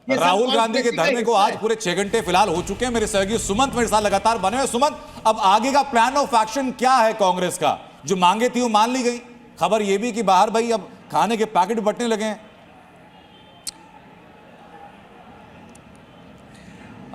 राहुल गांधी के धरने को आज पूरे 6 घंटे फिलहाल हो चुके हैं। मेरे सहयोगी सुमंत मेरे साथ लगातार बने हुए। सुमंत, अब आगे का प्लान ऑफ एक्शन क्या है कांग्रेस का? जो मांगे थी वो मान ली गई, खबर ये भी कि बाहर भाई अब खाने के पैकेट बंटने लगे हैं।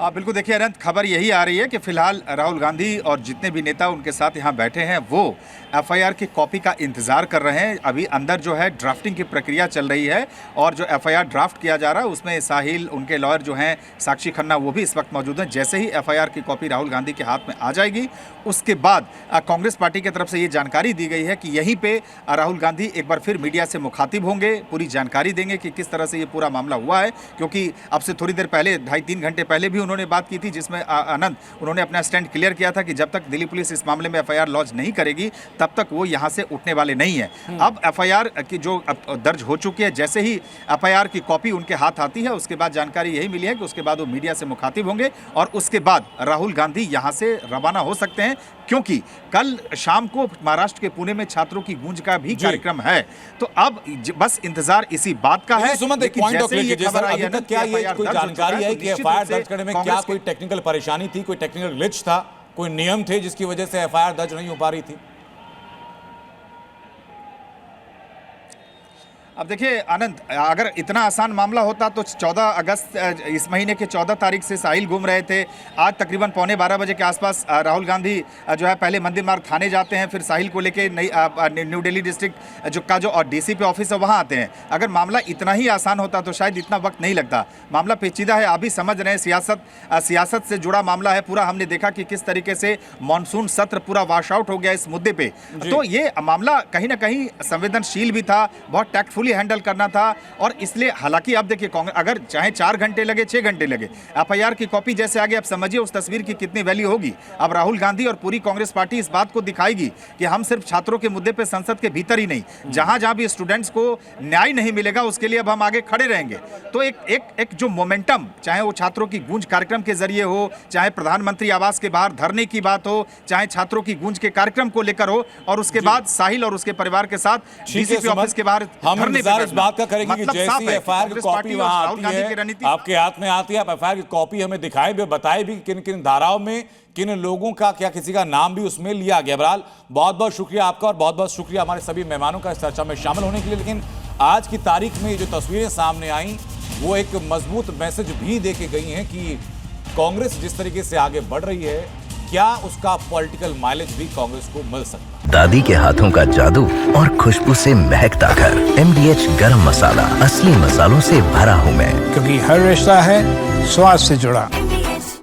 बिल्कुल, देखिए अनंत, खबर यही आ रही है कि फिलहाल राहुल गांधी और जितने भी नेता उनके साथ यहाँ बैठे हैं वो एफआईआर की कॉपी का इंतजार कर रहे हैं। अभी अंदर जो है ड्राफ्टिंग की प्रक्रिया चल रही है और जो एफआईआर ड्राफ्ट किया जा रहा है उसमें साहिल, उनके लॉयर जो हैं साक्षी खन्ना, वो भी इस वक्त मौजूद हैं। जैसे ही एफआईआर की कॉपी राहुल गांधी के हाथ में आ जाएगी उसके बाद कांग्रेस पार्टी की तरफ से ये जानकारी दी गई है कि यहीं पे राहुल गांधी एक बार फिर मीडिया से मुखातिब होंगे, पूरी जानकारी देंगे कि किस तरह से ये पूरा मामला हुआ है। क्योंकि अब से थोड़ी देर पहले, 2.5-3 घंटे पहले भी उन्होंने बात की थी जिसमें आनंद उन्होंने अपना स्टैंड क्लियर किया था कि जब तक दिल्ली पुलिस इस मामले में एफआईआर लॉन्च नहीं करेगी तब तक वो यहां से उठने वाले नहीं है। अब एफआईआर की जो दर्ज हो चुकी है, जैसे ही एफआईआर की कॉपी उनके हाथ आती है उसके बाद जानकारी यही मिली है कि उसके बाद वो मीडिया से मुखातिब होंगे और उसके बाद राहुल गांधी यहां से रवाना हो सकते हैं। क्योंकि कल शाम को महाराष्ट्र के पुणे में छात्रों की गूंज का भी कार्यक्रम है। तो अब बस इंतजार इसी बात का है। सुमंत, एक पॉइंट ऑफ क्या ये कोई जानकारी है कि एफआईआर दर्ज करने में क्या कोई टेक्निकल परेशानी थी, कोई टेक्निकल ग्लिच था, कोई नियम थे जिसकी वजह से एफआईआर दर्ज नहीं हो पा रही थी? अब देखिए आनंद, अगर इतना आसान मामला होता तो 14 अगस्त इस महीने के 14 तारीख से साहिल घूम रहे थे। आज तकरीबन 11:15 बजे के आसपास राहुल गांधी जो है पहले मंदिर मार्ग थाने जाते हैं, फिर साहिल को लेके न्यू दिल्ली डिस्ट्रिक्ट जो और डीसीपी ऑफिस है वहाँ आते हैं। अगर मामला इतना ही आसान होता तो शायद इतना वक्त नहीं लगता। मामला पेचीदा है, अभी समझ रहे हैं, सियासत से जुड़ा मामला है पूरा। हमने देखा कि किस तरीके से मानसून सत्र पूरा वॉश आउट हो गया इस मुद्दे पे। तो ये मामला कहीं ना कहीं संवेदनशील भी था, बहुत टैक्टफुली हैंडल करना था। और इसलिए हालांकि अब देखिए कांग्रेस अगर चाहे 4 घंटे लगे, 6 घंटे लगे, एफआईआर की कॉपी जैसे आगे, अब समझिए उस तस्वीर की कितनी वैल्यू होगी। अब राहुल गांधी और पूरी कांग्रेस पार्टी इस बात को दिखाएगी कि हम सिर्फ छात्रों के मुद्दे पे संसद के भीतर ही नहीं, जहां जहां भी स्टूडेंट्स को न्याय नहीं मिलेगा उसके लिए अब हम आगे खड़े रहेंगे। तो एक जो मोमेंटम, चाहे वो छात्रों की गूंज कार्यक्रम के जरिए हो, चाहे प्रधानमंत्री आवास के बाहर धरने की बात हो, चाहे छात्रों की गूंज के कार्यक्रम को लेकर हो, और उसके बाद साहिल और उसके परिवार के साथ डीसीपी ऑफिस के बाहर इस बात का करेंगे कि जैसी एफआईआर की कॉपी वहां आती है, आपके हाथ में आती है, आप एफआईआर की कॉपी हमें दिखाए भी, बताए भी किन किन धाराओं में किन लोगों का, क्या किसी का नाम भी उसमें लिया गया। बहरहाल बहुत बहुत शुक्रिया आपका और बहुत बहुत शुक्रिया हमारे सभी मेहमानों का इस चर्चा में शामिल होने के लिए। लेकिन आज की तारीख में जो तस्वीरें सामने आई वो एक मजबूत मैसेज भी दे के गई हैं कि कांग्रेस जिस तरीके से आगे बढ़ रही है, क्या उसका पॉलिटिकल माइलेज भी कांग्रेस को मिल सकता है। दादी के हाथों का जादू और खुशबू से महकता घर। MDH गरम मसाला, असली मसालों से भरा हूँ मैं, क्योंकि हर रिश्ता है स्वाद से जुड़ा।